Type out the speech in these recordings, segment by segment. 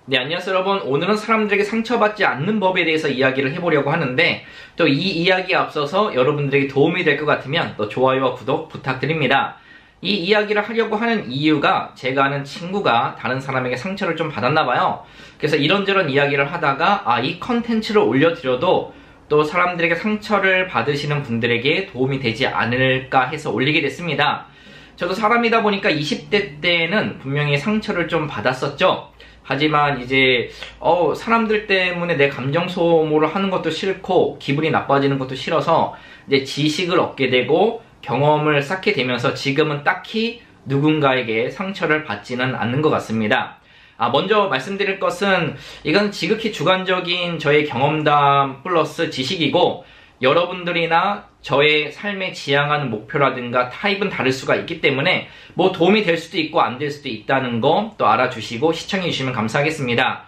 네, 안녕하세요 여러분. 오늘은 사람들에게 상처받지 않는 법에 대해서 이야기를 해보려고 하는데, 또 이 이야기에 앞서서 여러분들에게 도움이 될 것 같으면 또 좋아요와 구독 부탁드립니다. 이 이야기를 하려고 하는 이유가, 제가 아는 친구가 다른 사람에게 상처를 좀 받았나봐요. 그래서 이런저런 이야기를 하다가 이 컨텐츠를 올려드려도 또 사람들에게 상처를 받으시는 분들에게 도움이 되지 않을까 해서 올리게 됐습니다. 저도 사람이다 보니까 20대 때는 분명히 상처를 좀 받았었죠. 하지만 이제 사람들 때문에 내 감정 소모를 하는 것도 싫고 기분이 나빠지는 것도 싫어서 이제 지식을 얻게 되고 경험을 쌓게 되면서 지금은 딱히 누군가에게 상처를 받지는 않는 것 같습니다. 먼저 말씀드릴 것은, 이건 지극히 주관적인 저의 경험담 플러스 지식이고, 여러분들이나 저의 삶에 지향하는 목표라든가 타입은 다를 수가 있기 때문에 뭐 도움이 될 수도 있고 안 될 수도 있다는 거 또 알아주시고 시청해 주시면 감사하겠습니다.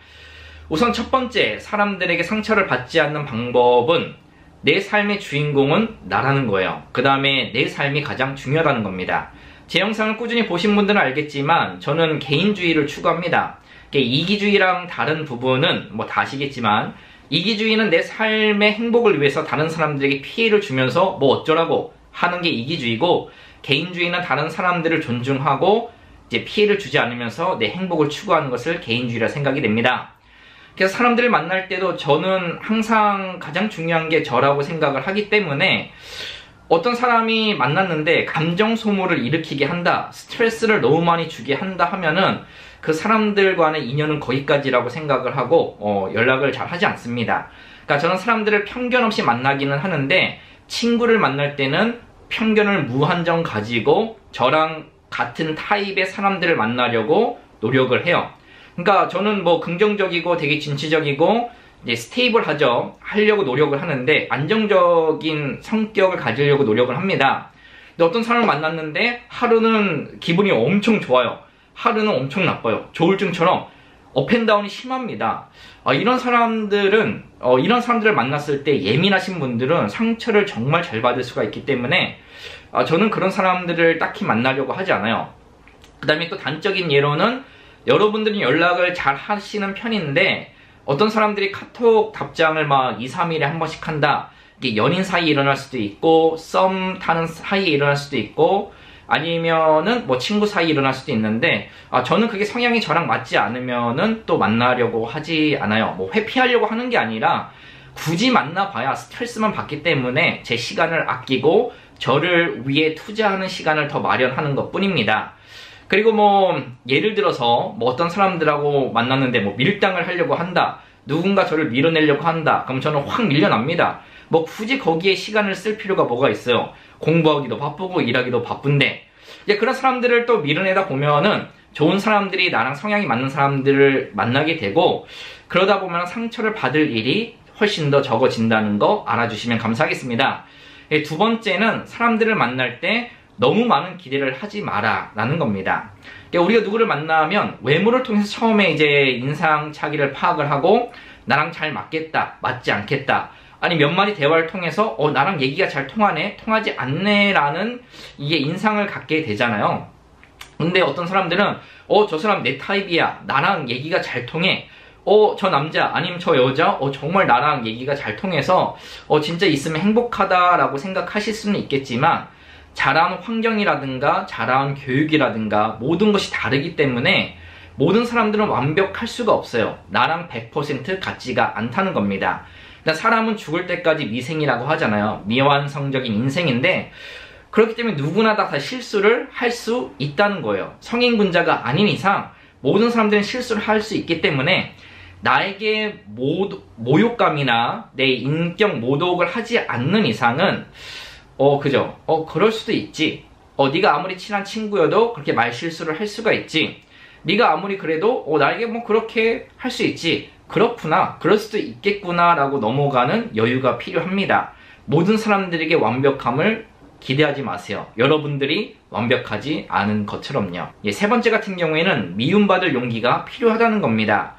우선 첫 번째, 사람들에게 상처를 받지 않는 방법은 내 삶의 주인공은 나라는 거예요. 그 다음에 내 삶이 가장 중요하다는 겁니다. 제 영상을 꾸준히 보신 분들은 알겠지만 저는 개인주의를 추구합니다. 이기주의랑 다른 부분은 뭐 다 아시겠지만, 이기주의는 내 삶의 행복을 위해서 다른 사람들에게 피해를 주면서 뭐 어쩌라고 하는 게 이기주의고, 개인주의는 다른 사람들을 존중하고 이제 피해를 주지 않으면서 내 행복을 추구하는 것을 개인주의라 생각이 됩니다. 그래서 사람들을 만날 때도 저는 항상 가장 중요한 게 저라고 생각을 하기 때문에, 어떤 사람이 만났는데 감정 소모를 일으키게 한다, 스트레스를 너무 많이 주게 한다 하면은 그 사람들과의 인연은 거기까지라고 생각을 하고 연락을 잘 하지 않습니다. 그러니까 저는 사람들을 편견 없이 만나기는 하는데, 친구를 만날 때는 편견을 무한정 가지고 저랑 같은 타입의 사람들을 만나려고 노력을 해요. 그러니까 저는 뭐 긍정적이고 되게 진취적이고 이제 하려고 노력을 하는데, 안정적인 성격을 가지려고 노력을 합니다. 근데 어떤 사람을 만났는데 하루는 기분이 엄청 좋아요, 하루는 엄청 나빠요. 조울증처럼 업앤다운이 심합니다. 이런 사람들을 만났을 때 예민하신 분들은 상처를 정말 잘 받을 수가 있기 때문에 저는 그런 사람들을 딱히 만나려고 하지 않아요. 그 다음에 또 단적인 예로는, 여러분들이 연락을 잘 하시는 편인데 어떤 사람들이 카톡 답장을 막 2, 3일에 한 번씩 한다. 이게 연인 사이에 일어날 수도 있고, 썸 타는 사이에 일어날 수도 있고, 아니면은 뭐 친구 사이에 일어날 수도 있는데, 저는 그게 성향이 저랑 맞지 않으면은 또 만나려고 하지 않아요. 뭐 회피하려고 하는 게 아니라, 굳이 만나봐야 스트레스만 받기 때문에 제 시간을 아끼고 저를 위해 투자하는 시간을 더 마련하는 것 뿐입니다. 그리고 뭐 예를 들어서 뭐 어떤 사람들하고 만났는데 뭐 밀당을 하려고 한다, 누군가 저를 밀어내려고 한다, 그럼 저는 확 밀려납니다. 뭐 굳이 거기에 시간을 쓸 필요가 뭐가 있어요. 공부하기도 바쁘고 일하기도 바쁜데. 이제 그런 사람들을 또 밀어내다 보면은 좋은 사람들이, 나랑 성향이 맞는 사람들을 만나게 되고, 그러다 보면 상처를 받을 일이 훨씬 더 적어진다는 거 알아주시면 감사하겠습니다. 두 번째는, 사람들을 만날 때 너무 많은 기대를 하지 마라 라는 겁니다. 우리가 누구를 만나면 외모를 통해서 처음에 이제 인상차기를 파악을 하고, 나랑 잘 맞겠다, 맞지 않겠다, 아니 몇 마디 대화를 통해서 나랑 얘기가 잘 통하네, 통하지 않네 라는 이게 인상을 갖게 되잖아요. 근데 어떤 사람들은 저 사람 내 타입이야, 나랑 얘기가 잘 통해, 저 남자 아니면 저 여자 정말 나랑 얘기가 잘 통해서 진짜 있으면 행복하다라고 생각하실 수는 있겠지만, 자란 환경이라든가 자란 교육이라든가 모든 것이 다르기 때문에 모든 사람들은 완벽할 수가 없어요. 나랑 100% 같지가 않다는 겁니다. 사람은 죽을 때까지 미생이라고 하잖아요. 미완성적인 인생인데, 그렇기 때문에 누구나 다 실수를 할 수 있다는 거예요. 성인군자가 아닌 이상 모든 사람들은 실수를 할 수 있기 때문에, 나에게 모욕감이나 내 인격 모독을 하지 않는 이상은 그죠? 그럴 수도 있지. 네가 아무리 친한 친구여도 그렇게 말실수를 할 수가 있지. 네가 아무리 그래도 나에게 뭐 그렇게 할 수 있지. 그렇구나, 그럴 수도 있겠구나 라고 넘어가는 여유가 필요합니다. 모든 사람들에게 완벽함을 기대하지 마세요. 여러분들이 완벽하지 않은 것처럼요. 세 번째 같은 경우에는 미움받을 용기가 필요하다는 겁니다.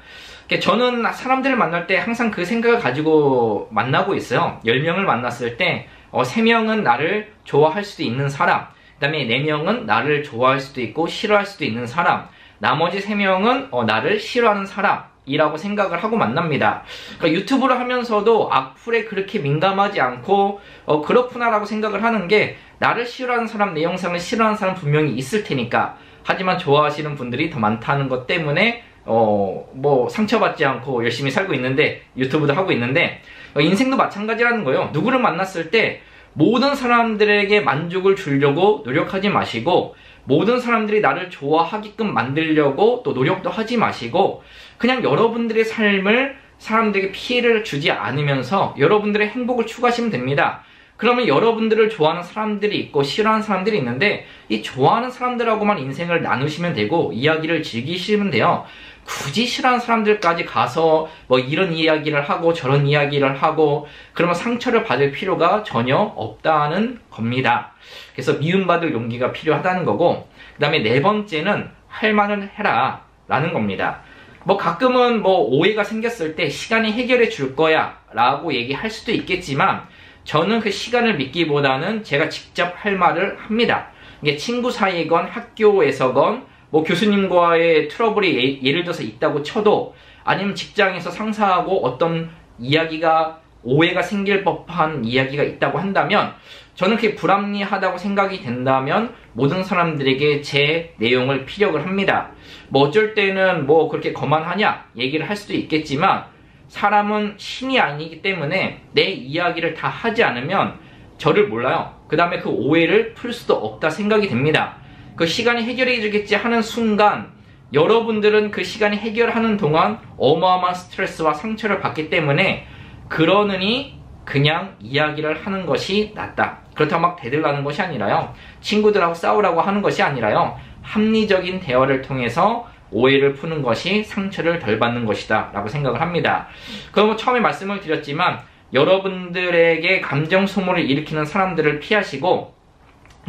저는 사람들을 만날 때 항상 그 생각을 가지고 만나고 있어요. 10명을 만났을 때 3명은 나를 좋아할 수도 있는 사람, 그 다음에 4명은 나를 좋아할 수도 있고 싫어할 수도 있는 사람, 나머지 3명은 나를 싫어하는 사람, 이라고 생각을 하고 만납니다. 그러니까 유튜브를 하면서도 악플에 그렇게 민감하지 않고 그렇구나라고 생각을 하는 게, 나를 싫어하는 사람, 내 영상을 싫어하는 사람 분명히 있을 테니까, 하지만 좋아하시는 분들이 더 많다는 것 때문에 뭐 상처받지 않고 열심히 살고 있는데, 유튜브도 하고 있는데, 인생도 마찬가지라는 거예요. 누구를 만났을 때 모든 사람들에게 만족을 주려고 노력하지 마시고, 모든 사람들이 나를 좋아하게끔 만들려고 또 노력도 하지 마시고, 그냥 여러분들의 삶을 사람들에게 피해를 주지 않으면서 여러분들의 행복을 추구하시면 됩니다. 그러면 여러분들을 좋아하는 사람들이 있고 싫어하는 사람들이 있는데, 이 좋아하는 사람들하고만 인생을 나누시면 되고 이야기를 즐기시면 돼요. 굳이 싫어하는 사람들까지 가서 뭐 이런 이야기를 하고 저런 이야기를 하고 그러면 상처를 받을 필요가 전혀 없다는 겁니다. 그래서 미움받을 용기가 필요하다는 거고, 그 다음에 네 번째는 할 말은 해라 라는 겁니다. 뭐 가끔은 뭐 오해가 생겼을 때 시간이 해결해 줄 거야 라고 얘기할 수도 있겠지만, 저는 그 시간을 믿기보다는 제가 직접 할 말을 합니다. 이게 친구 사이건 학교에서건 뭐 교수님과의 트러블이 예를 들어서 있다고 쳐도, 아니면 직장에서 상사하고 어떤 이야기가 오해가 생길 법한 이야기가 있다고 한다면, 저는 그게 불합리하다고 생각이 된다면 모든 사람들에게 제 내용을 피력을 합니다. 뭐 어쩔 때는 뭐 그렇게 거만하냐 얘기를 할 수도 있겠지만, 사람은 신이 아니기 때문에 내 이야기를 다 하지 않으면 저를 몰라요. 그 다음에 그 오해를 풀 수도 없다 생각이 됩니다. 그 시간이 해결해 주겠지 하는 순간, 여러분들은 그 시간이 해결하는 동안 어마어마한 스트레스와 상처를 받기 때문에, 그러느니 그냥 이야기를 하는 것이 낫다. 그렇다고 막 대들라는 것이 아니라요, 친구들하고 싸우라고 하는 것이 아니라요, 합리적인 대화를 통해서 오해를 푸는 것이 상처를 덜 받는 것이다 라고 생각을 합니다. 그럼 처음에 말씀을 드렸지만, 여러분들에게 감정 소모를 일으키는 사람들을 피하시고,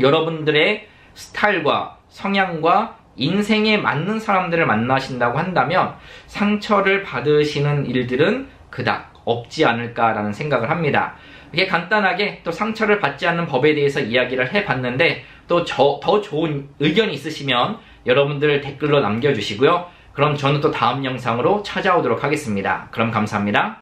여러분들의 스타일과 성향과 인생에 맞는 사람들을 만나신다고 한다면 상처를 받으시는 일들은 그닥 없지 않을까라는 생각을 합니다. 이게 간단하게 또 상처를 받지 않는 법에 대해서 이야기를 해봤는데, 또 더 좋은 의견이 있으시면 여러분들 댓글로 남겨주시고요. 그럼 저는 또 다음 영상으로 찾아오도록 하겠습니다. 그럼 감사합니다.